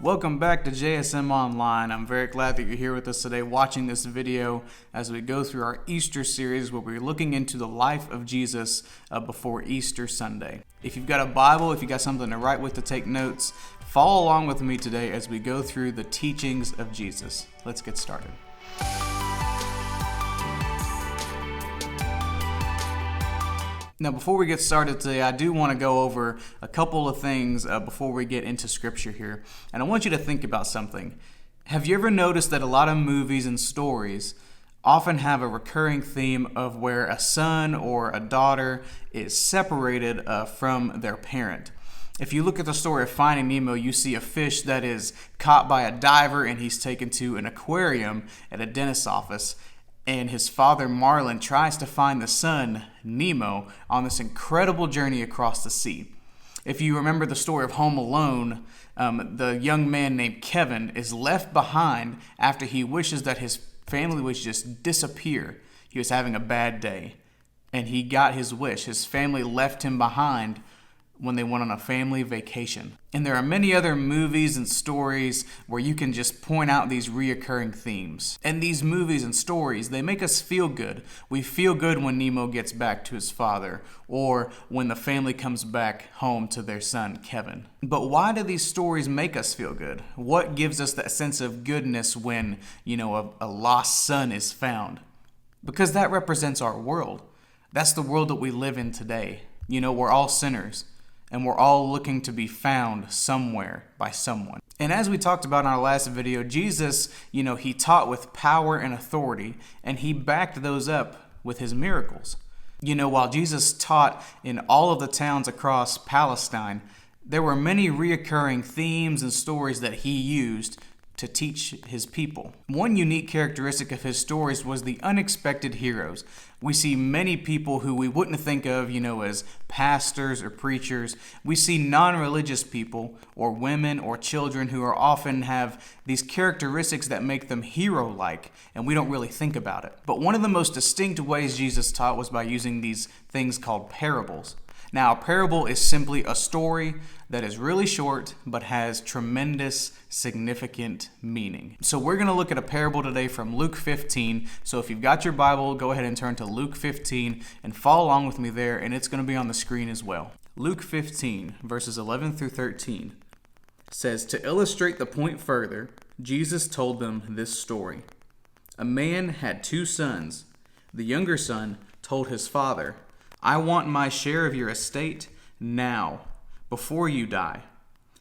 Welcome back to JSM Online. I'm very glad that you're here with us today watching this video as we go through our Easter series where we're looking into the life of Jesus before Easter Sunday. If you've got a Bible, if you've got something to write with to take notes, follow along with me today as we go through the teachings of Jesus. Let's get started. Now, before we get started today, I do want to go over a couple of things before we get into Scripture here. And I want you to think about something. Have you ever noticed that a lot of movies and stories often have a recurring theme of where a son or a daughter is separated from their parent? If you look at the story of Finding Nemo, you see a fish that is caught by a diver and he's taken to an aquarium at a dentist's office. And his father, Marlin, tries to find the son, Nemo, on this incredible journey across the sea. If you remember the story of Home Alone, the young man named Kevin is left behind after he wishes that his family would just disappear. He was having a bad day, and he got his wish. His family left him behind when they went on a family vacation. And there are many other movies and stories where you can just point out these reoccurring themes. And these movies and stories, they make us feel good. We feel good when Nemo gets back to his father, or when the family comes back home to their son, Kevin. But why do these stories make us feel good? What gives us that sense of goodness when, a lost son is found? Because that represents our world. That's the world that we live in today. We're all sinners. And we're all looking to be found somewhere by someone. And as we talked about in our last video, Jesus, he taught with power and authority, and he backed those up with his miracles. While Jesus taught in all of the towns across Palestine, there were many reoccurring themes and stories that he used to teach his people. One unique characteristic of his stories was the unexpected heroes. We see many people who we wouldn't think of, as pastors or preachers. We see non-religious people or women or children who are often have these characteristics that make them hero-like, and we don't really think about it. But one of the most distinct ways Jesus taught was by using these things called parables. Now, a parable is simply a story that is really short but has tremendous, significant meaning. So we're going to look at a parable today from Luke 15. So if you've got your Bible, go ahead and turn to Luke 15 and follow along with me there, and it's going to be on the screen as well. Luke 15, verses 11 through 13 says, "To illustrate the point further, Jesus told them this story. A man had 2 sons. The younger son told his father, 'I want my share of your estate now, before you die.'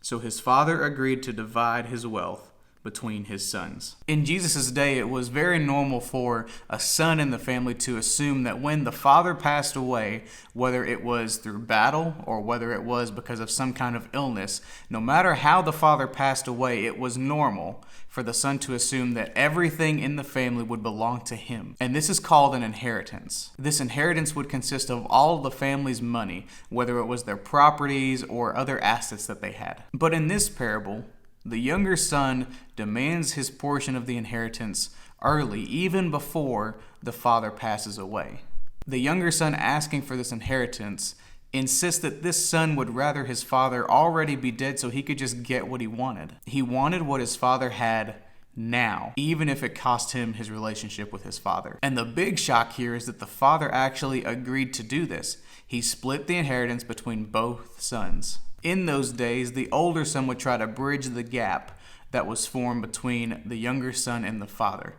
So his father agreed to divide his wealth between his sons." In Jesus' day, it was very normal for a son in the family to assume that when the father passed away, whether it was through battle or whether it was because of some kind of illness, no matter how the father passed away, it was normal for the son to assume that everything in the family would belong to him. And this is called an inheritance. This inheritance would consist of all the family's money, whether it was their properties or other assets that they had. But in this parable, the younger son demands his portion of the inheritance early, even before the father passes away. The younger son asking for this inheritance insists that this son would rather his father already be dead so he could just get what he wanted. He wanted what his father had now, even if it cost him his relationship with his father. And the big shock here is that the father actually agreed to do this. He split the inheritance between both sons. In those days, the older son would try to bridge the gap that was formed between the younger son and the father.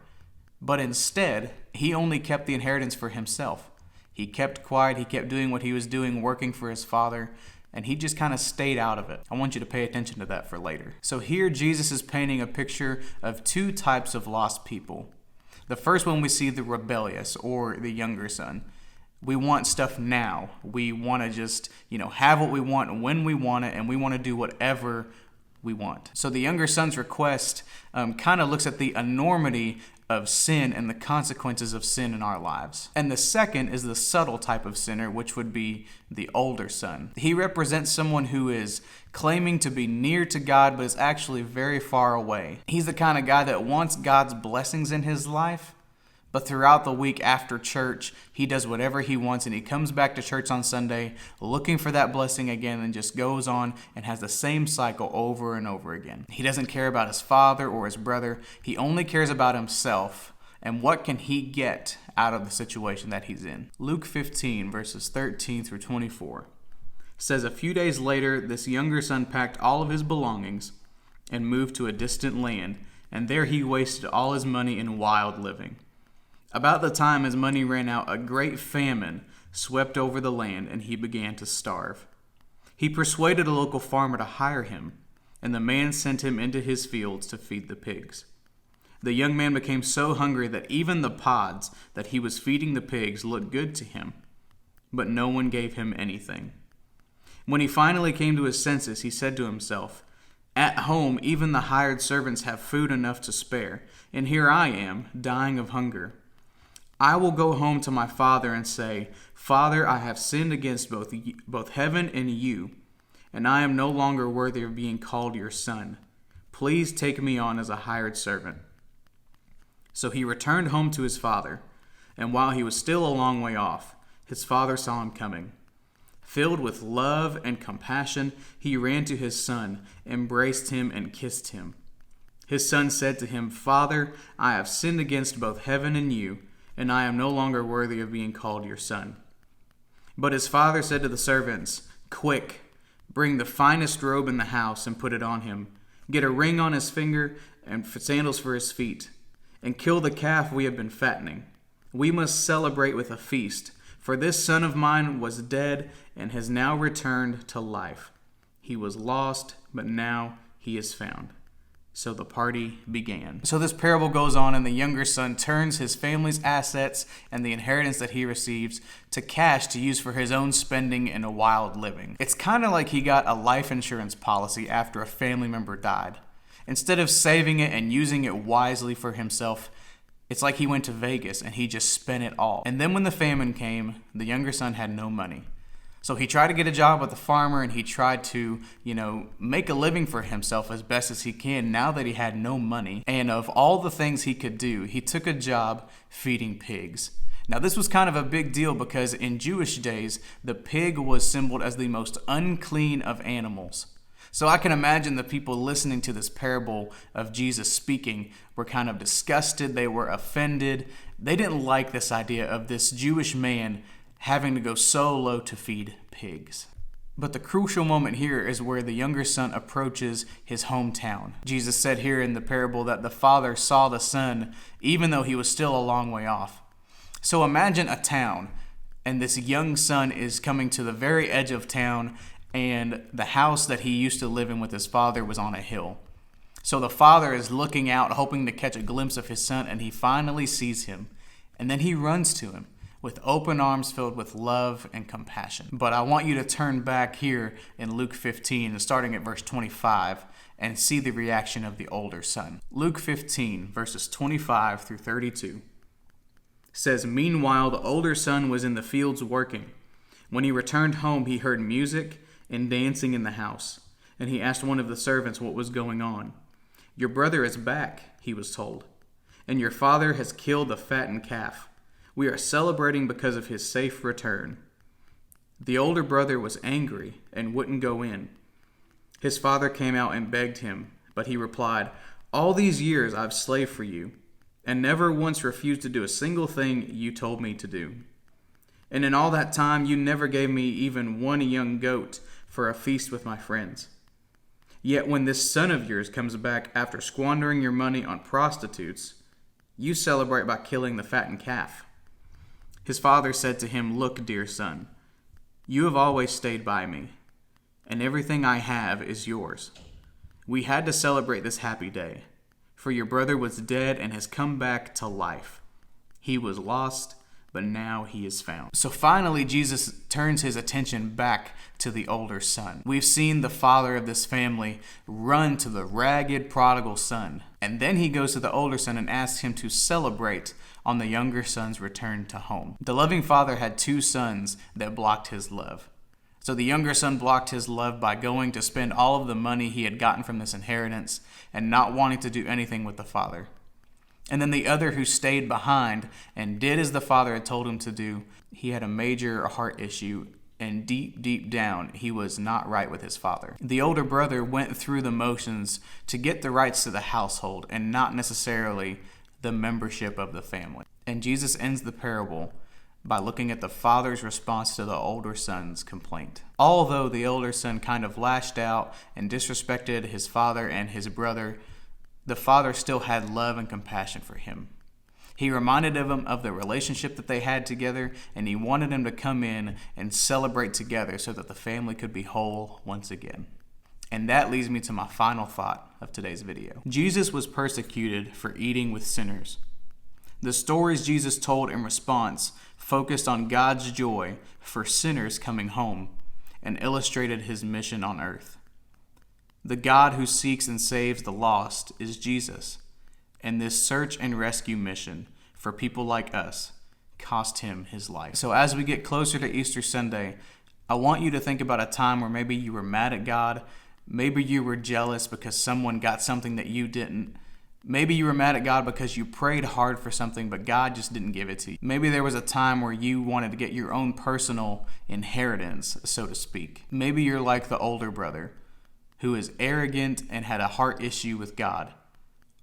But instead, he only kept the inheritance for himself. He kept quiet, he kept doing what he was doing, working for his father, and he just kind of stayed out of it. I want you to pay attention to that for later. So here, Jesus is painting a picture of 2 types of lost people. The first one, we see the rebellious, or the younger son. We want stuff now. We want to just, have what we want when we want it, and we want to do whatever we want. So the younger son's request kind of looks at the enormity of sin and the consequences of sin in our lives. And the second is the subtle type of sinner, which would be the older son. He represents someone who is claiming to be near to God, but is actually very far away. He's the kind of guy that wants God's blessings in his life, But throughout the week after church, he does whatever he wants, and he comes back to church on Sunday looking for that blessing again, and just goes on and has the same cycle over and over again. He doesn't care about his father or his brother. He only cares about himself and what can he get out of the situation that he's in. Luke 15, verses 13 through 24 says, "A few days later, this younger son packed all of his belongings and moved to a distant land, and there he wasted all his money in wild living. About the time his money ran out, a great famine swept over the land, and he began to starve. He persuaded a local farmer to hire him, and the man sent him into his fields to feed the pigs. The young man became so hungry that even the pods that he was feeding the pigs looked good to him, but no one gave him anything. When he finally came to his senses, he said to himself, 'At home, even the hired servants have food enough to spare, and here I am, dying of hunger. I will go home to my father and say, Father, I have sinned against both heaven and you, and I am no longer worthy of being called your son. Please take me on as a hired servant.' So he returned home to his father, and while he was still a long way off, his father saw him coming. Filled with love and compassion, he ran to his son, embraced him, and kissed him. His son said to him, 'Father, I have sinned against both heaven and you, and I am no longer worthy of being called your son.' But his father said to the servants, 'Quick, bring the finest robe in the house and put it on him. Get a ring on his finger and sandals for his feet, and kill the calf we have been fattening. We must celebrate with a feast, for this son of mine was dead and has now returned to life. He was lost, but now he is found.' So the party began." So this parable goes on, and the younger son turns his family's assets and the inheritance that he receives to cash to use for his own spending and a wild living. It's kind of like he got a life insurance policy after a family member died. Instead of saving it and using it wisely for himself, it's like he went to Vegas and he just spent it all. And then when the famine came, the younger son had no money. So he tried to get a job with the farmer, and he tried to, make a living for himself as best as he can now that he had no money. And of all the things he could do, he took a job feeding pigs. Now this was kind of a big deal because in Jewish days, the pig was symbolized as the most unclean of animals. So I can imagine the people listening to this parable of Jesus speaking were kind of disgusted. They were offended. They didn't like this idea of this Jewish man having to go so low to feed pigs. But the crucial moment here is where the younger son approaches his hometown. Jesus said here in the parable that the father saw the son even though he was still a long way off. So imagine a town, and this young son is coming to the very edge of town, and the house that he used to live in with his father was on a hill. So the father is looking out, hoping to catch a glimpse of his son, and he finally sees him. And then he runs to him with open arms filled with love and compassion. But I want you to turn back here in Luke 15, and starting at verse 25, and see the reaction of the older son. Luke 15, verses 25 through 32 says, "Meanwhile, the older son was in the fields working. When he returned home, he heard music and dancing in the house, and he asked one of the servants what was going on. 'Your brother is back,' he was told, 'and your father has killed the fattened calf. We are celebrating because of his safe return.' The older brother was angry and wouldn't go in. His father came out and begged him, but he replied, 'All these years I've slaved for you, and never once refused to do a single thing you told me to do. And in all that time you never gave me even one young goat for a feast with my friends. Yet when this son of yours comes back after squandering your money on prostitutes, you celebrate by killing the fattened calf.' His father said to him, 'Look, dear son, you have always stayed by me, and everything I have is yours. We had to celebrate this happy day, for your brother was dead and has come back to life. He was lost, but now he is found.'" So finally, Jesus turns his attention back to the older son. We've seen the father of this family run to the ragged prodigal son, and then he goes to the older son and asks him to celebrate on the younger son's return to home. The loving father had two sons that blocked his love. So the younger son blocked his love by going to spend all of the money he had gotten from this inheritance and not wanting to do anything with the father. And then the other who stayed behind and did as the father had told him to do, he had a major heart issue, and deep down, he was not right with his father. The older brother went through the motions to get the rights to the household and not necessarily the membership of the family. And Jesus ends the parable by looking at the father's response to the older son's complaint. Although the older son kind of lashed out and disrespected his father and his brother, the father still had love and compassion for him. He reminded him of the relationship that they had together, and he wanted him to come in and celebrate together so that the family could be whole once again. And that leads me to my final thought of today's video. Jesus was persecuted for eating with sinners. The stories Jesus told in response focused on God's joy for sinners coming home and illustrated his mission on earth. The God who seeks and saves the lost is Jesus, and this search and rescue mission for people like us cost him his life. So as we get closer to Easter Sunday, I want you to think about a time where maybe you were mad at God, maybe you were jealous because someone got something that you didn't. Maybe you were mad at God because you prayed hard for something, but God just didn't give it to you. Maybe there was a time where you wanted to get your own personal inheritance, so to speak. Maybe you're like the older brother who is arrogant and had a heart issue with God.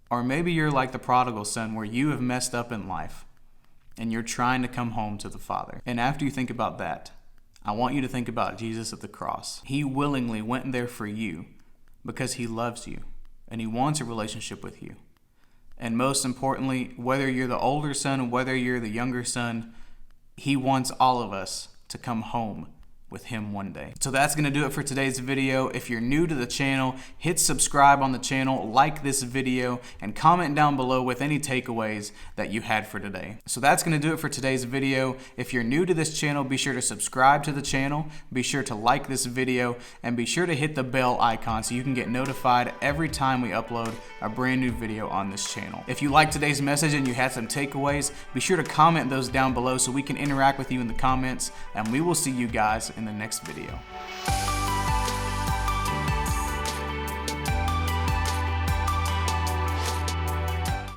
Or maybe you're like the prodigal son where you have messed up in life and you're trying to come home to the Father. And after you think about that, I want you to think about Jesus at the cross. He willingly went there for you because he loves you and he wants a relationship with you. And most importantly, whether you're the older son, whether you're the younger son, he wants all of us to come home with him one day. So that's going to do it for today's video. If you're new to the channel, hit subscribe on the channel, like this video, and comment down below with any takeaways that you had for today. So that's going to do it for today's video. If you're new to this channel, be sure to subscribe to the channel, be sure to like this video, and be sure to hit the bell icon so you can get notified every time we upload a brand new video on this channel. If you liked today's message and you had some takeaways, be sure to comment those down below so we can interact with you in the comments, and we will see you guys in the next video.